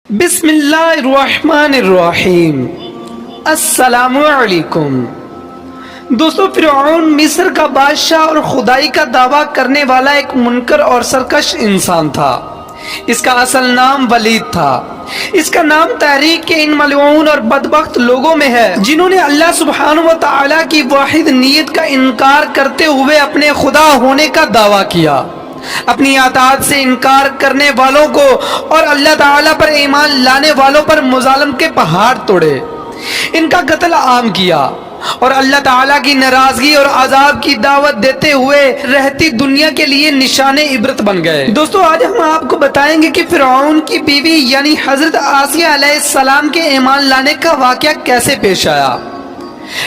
بسم اللہ الرحمن الرحیم۔ السلام علیکم دوستو، فرعون مصر کا بادشاہ اور خدائی کا دعویٰ کرنے والا ایک منکر اور سرکش انسان تھا۔ اس کا اصل نام ولید تھا۔ اس کا نام تحریک کے ان ملعون اور بدبخت لوگوں میں ہے جنہوں نے اللہ سبحانہ و تعالیٰ کی واحد نیت کا انکار کرتے ہوئے اپنے خدا ہونے کا دعویٰ کیا، اپنی اطاعت سے انکار کرنے والوں کو اور اللہ تعالیٰ پر ایمان لانے والوں پر مظالم کے پہاڑ توڑے، ان کا قتل عام کیا اور اللہ تعالیٰ کی ناراضگی اور عذاب کی دعوت دیتے ہوئے رہتی دنیا کے لیے نشان عبرت بن گئے۔ دوستو، آج ہم آپ کو بتائیں گے کہ فرعون کی بیوی یعنی حضرت آسیہ علیہ السلام کے ایمان لانے کا واقعہ کیسے پیش آیا۔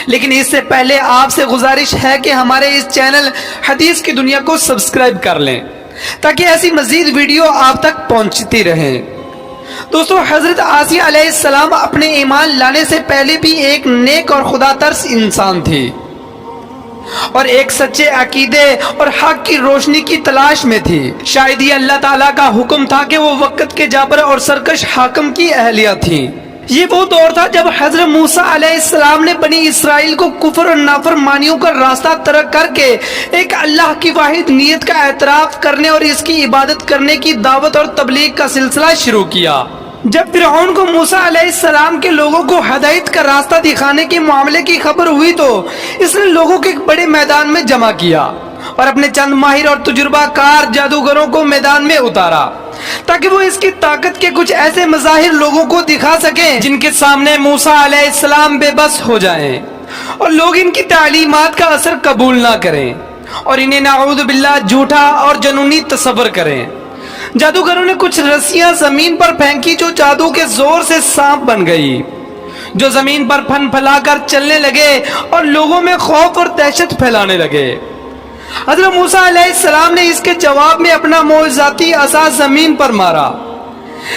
لیکن اس سے پہلے آپ سے گزارش ہے کہ ہمارے اس چینل حدیث کی دنیا کو سبسکرائب کر لیں تاکہ ایسی مزید ویڈیو آپ تک پہنچتی رہیں۔ دوستو، حضرت آسیہ علیہ السلام اپنے ایمان لانے سے پہلے بھی ایک نیک اور خدا ترس انسان تھی اور ایک سچے عقیدے اور حق کی روشنی کی تلاش میں تھی۔ شاید یہ اللہ تعالیٰ کا حکم تھا کہ وہ وقت کے جابر اور سرکش حاکم کی اہلیہ تھیں۔ یہ وہ دور تھا جب حضرت موسیٰ علیہ السلام نے بنی اسرائیل کو کفر اور نافرمانیوں کا راستہ ترک کر کے ایک اللہ کی واحد نیت کا اعتراف کرنے اور اس کی عبادت کرنے کی دعوت اور تبلیغ کا سلسلہ شروع کیا۔ جب فرعون کو موسیٰ علیہ السلام کے لوگوں کو ہدایت کا راستہ دکھانے کے معاملے کی خبر ہوئی تو اس نے لوگوں کو ایک بڑے میدان میں جمع کیا اور اپنے چند ماہر اور تجربہ کار جادوگروں کو میدان میں اتارا تاکہ وہ اس کی طاقت کے کچھ ایسے مظاہر لوگوں کو دکھا سکیں جن کے سامنے موسیٰ علیہ السلام بے بس ہو جائیں اور لوگ ان کی تعلیمات کا اثر قبول نہ کریں اور انہیں نعوذ باللہ جھوٹا اور جنونی تصور کریں۔ جادوگروں نے کچھ رسیاں زمین پر پھینکی جو جادو کے زور سے سانپ بن گئی، جو زمین پر پھن پھلا کر چلنے لگے اور لوگوں میں خوف اور دہشت پھیلانے لگے۔ حضرت موسیٰ علیہ السلام نے اس کے جواب میں اپنا معجزاتی عصا زمین پر مارا،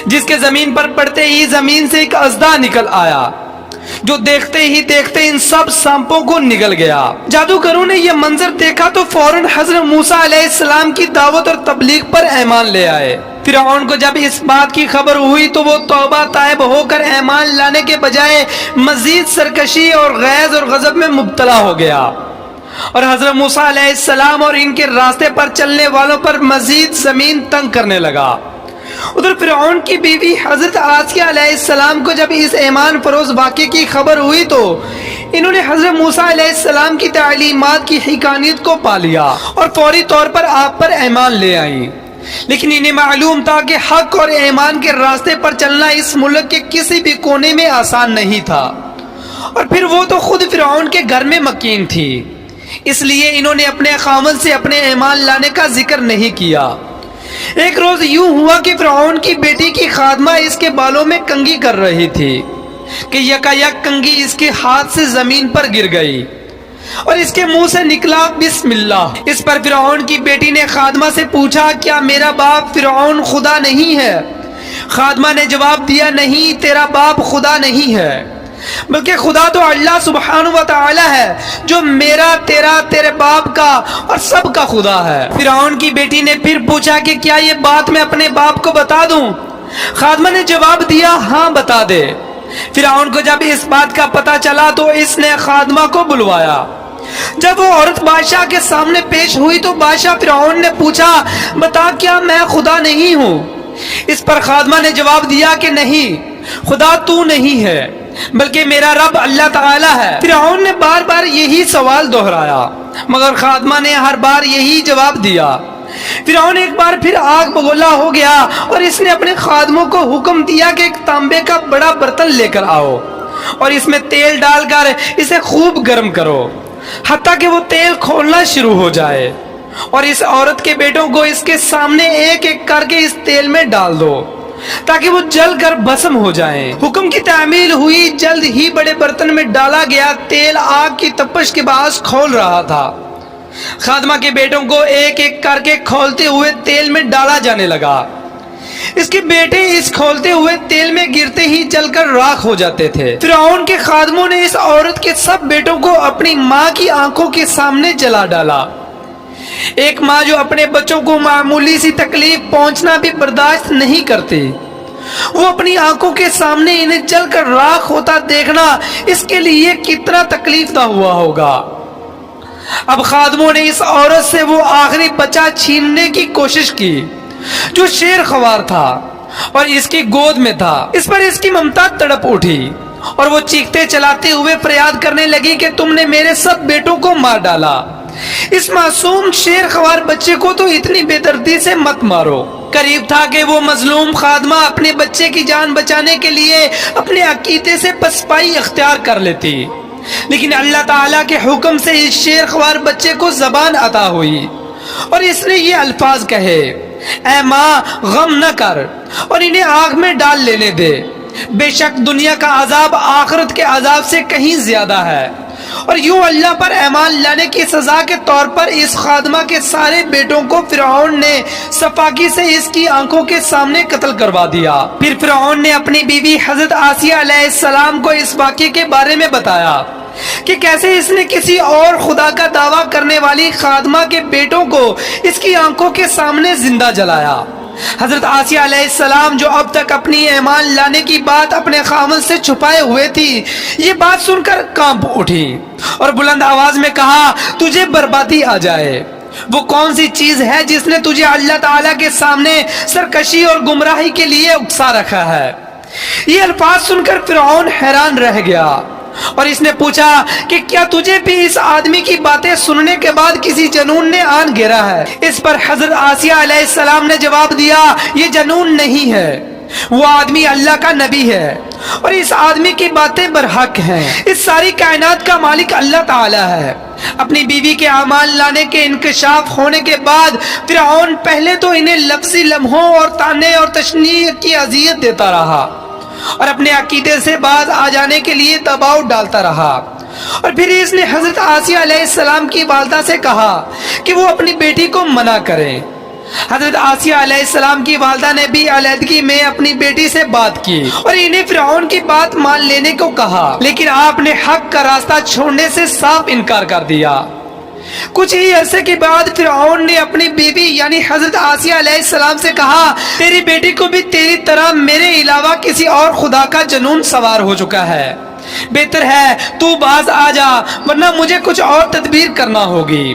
جس کے زمین پر پڑتے ہی زمین سے ایک اژدہا نکل آیا جو دیکھتے ہی دیکھتے ان سب سانپوں کو نگل گیا۔ جادوگروں نے یہ منظر دیکھا تو فوراً حضرت موسیٰ علیہ السلام کی دعوت اور تبلیغ پر ایمان لے آئے۔ فرعون کو جب اس بات کی خبر ہوئی تو وہ توبہ طائب ہو کر ایمان لانے کے بجائے مزید سرکشی اور غیظ اور غضب میں مبتلا ہو گیا اور حضرت موسیٰ علیہ السلام اور ان کے راستے پر چلنے والوں پر مزید زمین تنگ کرنے لگا۔ ادھر فرعون کی بیوی حضرت آسیہ علیہ السلام کو جب اس ایمان فروز واقعے کی خبر ہوئی تو انہوں نے حضرت موسیٰ علیہ السلام کی تعلیمات کی حقانیت کو پا لیا اور فوری طور پر آپ پر ایمان لے آئیں۔ لیکن انہیں معلوم تھا کہ حق اور ایمان کے راستے پر چلنا اس ملک کے کسی بھی کونے میں آسان نہیں تھا، اور پھر وہ تو خود فرعون کے گھر میں مکین تھی، اس لیے انہوں نے اپنے خاوند سے اپنے ایمان لانے کا ذکر نہیں کیا۔ ایک روز یوں ہوا کہ فرعون کی بیٹی کی خادمہ اس کے بالوں میں کنگھی کر رہی تھی کہ یکایک کنگھی اس کے ہاتھ سے زمین پر گر گئی اور اس کے منہ سے نکلا بسم اللہ۔ اس پر فرعون کی بیٹی نے خادمہ سے پوچھا، کیا میرا باپ فرعون خدا نہیں ہے؟ خادمہ نے جواب دیا، نہیں، تیرا باپ خدا نہیں ہے، بلکہ خدا تو اللہ سبحانہ و تعالی ہے جو میرا، تیرا، تیرے باپ کا اور سب کا خدا ہے۔ فرعون کی بیٹی نے پھر پوچھا کہ کیا یہ بات میں اپنے باپ کو بتا دوں؟ خادمہ نے جواب دیا، ہاں بتا دے۔ فرعون کو جب اس بات کا پتہ چلا تو اس نے خادمہ کو بلوایا۔ جب وہ عورت بادشاہ کے سامنے پیش ہوئی تو بادشاہ فرعون نے پوچھا، بتا، کیا میں خدا نہیں ہوں؟ اس پر خادمہ نے جواب دیا کہ نہیں، خدا تو نہیں ہے، بلکہ میرا رب اللہ تعالی ہے۔ فرعون نے بار بار یہی سوال دہرایا مگر خادمہ نے ہر بار یہی جواب دیا۔ فرعون ایک بار پھر آگ بگولا ہو گیا اور اس نے اپنے خادموں کو حکم دیا کہ ایک تانبے کا بڑا برتن لے کر آؤ اور اس میں تیل ڈال کر اسے خوب گرم کرو حتیٰ کہ وہ تیل کھولنا شروع ہو جائے، اور اس عورت کے بیٹوں کو اس کے سامنے ایک ایک کر کے اس تیل میں ڈال دو تاکہ وہ جل کر بھسم ہو جائیں۔ حکم کی تعمیل ہوئی، جلد ہی بڑے برتن میں ڈالا گیا تیل آگ کی تپش کے باعث کھول رہا تھا۔ خادمہ کے بیٹوں کو ایک ایک کر کے کھولتے ہوئے تیل میں ڈالا جانے لگا۔ اس کے بیٹے اس کھولتے ہوئے تیل میں گرتے ہی جل کر راکھ ہو جاتے تھے۔ فرعون کے خادموں نے اس عورت کے سب بیٹوں کو اپنی ماں کی آنکھوں کے سامنے جلا ڈالا۔ ایک ماں جو اپنے بچوں کو معمولی سی تکلیف پہنچنا بھی برداشت نہیں کرتی، وہ اپنی آنکھوں کے سامنے انہیں جل کر راکھ ہوتا دیکھنا اس کے لیے کتنا تکلیف دہ ہوا ہوگا۔ اب خادموں نے اس عورت سے وہ آخری بچہ چھیننے کی کوشش کی جو شیر خوار تھا اور اس کی گود میں تھا۔ اس پر اس کی ممتا تڑپ اٹھی اور وہ چیختے چلاتے ہوئے فریاد کرنے لگی کہ تم نے میرے سب بیٹوں کو مار ڈالا، اس معصوم شیر خوار بچے کو تو اتنی بے دردی سے مت مارو۔ قریب تھا کہ وہ مظلوم خادمہ اپنے بچے کی جان بچانے کے لیے اپنے عقیدے سے پسپائی اختیار کر لیتی، لیکن اللہ تعالیٰ کے حکم سے اس شیر خوار بچے کو زبان عطا ہوئی اور اس نے یہ الفاظ کہے، اے ماں غم نہ کر اور انہیں آگ میں ڈال لینے دے، بے شک دنیا کا عذاب آخرت کے عذاب سے کہیں زیادہ ہے۔ اور یوں اللہ پر ایمان لانے کی سزا کے طور پر اس خادمہ کے سارے بیٹوں کو فرعون نے صفاقی سے اس کی آنکھوں کے سامنے قتل کروا دیا۔ پھر فرعون نے اپنی بیوی حضرت آسیہ علیہ السلام کو اس واقعے کے بارے میں بتایا کہ کیسے اس نے کسی اور خدا کا دعویٰ کرنے والی خادمہ کے بیٹوں کو اس کی آنکھوں کے سامنے زندہ جلایا۔ حضرت آسیہ علیہ السلام جو اب تک اپنی ایمان لانے کی بات اپنے خاوند سے چھپائے ہوئے تھی، یہ بات سن کر کانپ اٹھی اور بلند آواز میں کہا، تجھے بربادی آ جائے۔ وہ کون سی چیز ہے جس نے تجھے اللہ تعالیٰ کے سامنے سرکشی اور گمراہی کے لیے اکسا رکھا ہے؟ یہ الفاظ سن کر فرعون حیران رہ گیا اور اس نے پوچھا کہ کیا تجھے بھی اس آدمی کی باتیں سننے کے بعد کسی جنون نے آن گھیرا ہے؟ اس پر حضرت آسیہ علیہ السلام نے جواب دیا، یہ جنون نہیں ہے، وہ آدمی اللہ کا نبی ہے اور اس آدمی کی باتیں برحق ہیں۔ اس ساری کائنات کا مالک اللہ تعالیٰ ہے۔ اپنی بیوی کے اعمال لانے کے انکشاف ہونے کے بعد فرعون پہلے تو انہیں لفظی لمحوں اور طعنے اور تشنیع کی اذیت دیتا رہا اور اپنے عقیدے سے باز آ جانے کے لیے دباؤ ڈالتا رہا، اور پھر اس نے حضرت آسیہ علیہ السلام کی والدہ سے کہا کہ وہ اپنی بیٹی کو منع کریں۔ حضرت آسیہ علیہ السلام کی والدہ نے بھی علیحدگی میں اپنی بیٹی سے بات کی اور انہیں فرعون کی بات مان لینے کو کہا، لیکن آپ نے حق کا راستہ چھوڑنے سے صاف انکار کر دیا۔ کچھ ہی عرصے کے بعد فرعون نے اپنی بیوی یعنی حضرت آسیہ علیہ السلام سے کہا، تیری بیٹی کو بھی تیری طرح میرے علاوہ کسی اور خدا کا جنون سوار ہو چکا ہے، بہتر ہے تو باز آ جا ورنہ مجھے کچھ اور تدبیر کرنا ہوگی۔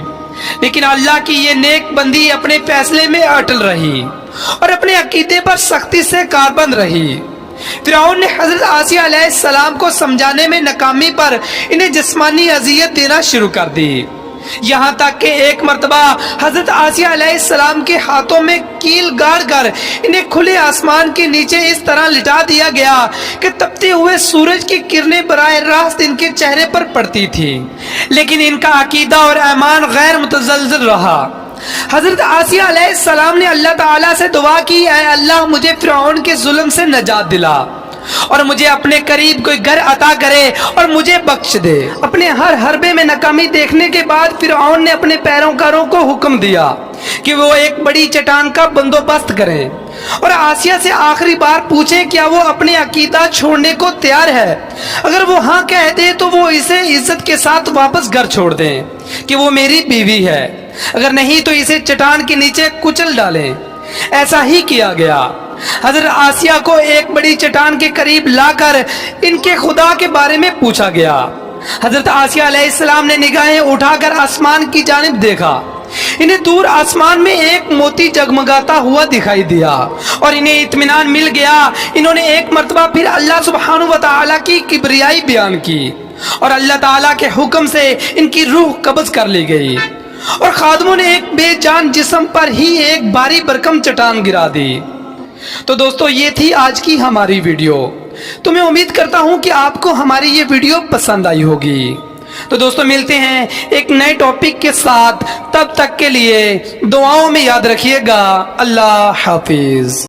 لیکن اللہ کی یہ نیک بندی اپنے فیصلے میں اٹل رہی اور اپنے عقیدے پر سختی سے کاربند رہی۔ فرعون نے حضرت آسیہ علیہ السلام کو سمجھانے میں ناکامی پر انہیں جسمانی اذیت دینا شروع کر دی، یہاں تک کہ ایک مرتبہ حضرت آسیہ علیہ السلام کے ہاتھوں میں کیل گاڑ کر انہیں کھلے آسمان کے نیچے اس طرح لٹا دیا گیا کہ تپتے ہوئے سورج کی کرنیں براہ راست ان کے چہرے پر پڑتی تھی، لیکن ان کا عقیدہ اور ایمان غیر متزلزل رہا۔ حضرت آسیہ علیہ السلام نے اللہ تعالیٰ سے دعا کی، اے اللہ مجھے فرعون کے ظلم سے نجات دلا اور مجھے اپنے قریب کوئی گھر عطا کرے اور مجھے بخش دے۔ اپنے ہر حربے میں ناکامی دیکھنے کے بعد فرعون نے اپنے پیروکاروں کو حکم دیا کہ وہ ایک بڑی چٹان کا بندوبست کریں اور آسیہ سے آخری بار پوچھیں کیا وہ اپنے عقیدہ چھوڑنے کو تیار ہے۔ اگر وہ ہاں کہہ دے تو وہ اسے عزت کے ساتھ واپس گھر چھوڑ دیں کہ وہ میری بیوی ہے، اگر نہیں تو اسے چٹان کے نیچے کچل ڈالیں۔ ایسا ہی کیا گیا۔ حضرت آسیہ کو ایک بڑی چٹان کے قریب لا کر ان کے خدا کے بارے میں پوچھا گیا۔ حضرت آسیہ علیہ السلام نے نگاہیں اٹھا کر آسمان کی جانب دیکھا، انہیں دور آسمان میں ایک موتی جگمگاتا ہوا دکھائی دیا اور انہیں اطمینان مل گیا۔ انہوں نے ایک مرتبہ پھر اللہ سبحانہ و تعالیٰ کی کبریائی بیان کی اور اللہ تعالیٰ کے حکم سے ان کی روح قبض کر لی گئی اور خادموں نے ایک بے جان جسم پر ہی ایک بھاری بھرکم چٹان گرا دی۔ تو دوستو یہ تھی آج کی ہماری ویڈیو۔ تو میں امید کرتا ہوں کہ آپ کو ہماری یہ ویڈیو پسند آئی ہوگی۔ تو دوستو ملتے ہیں ایک نئے ٹاپک کے ساتھ، تب تک کے لیے دعاؤں میں یاد رکھیے گا۔ اللہ حافظ۔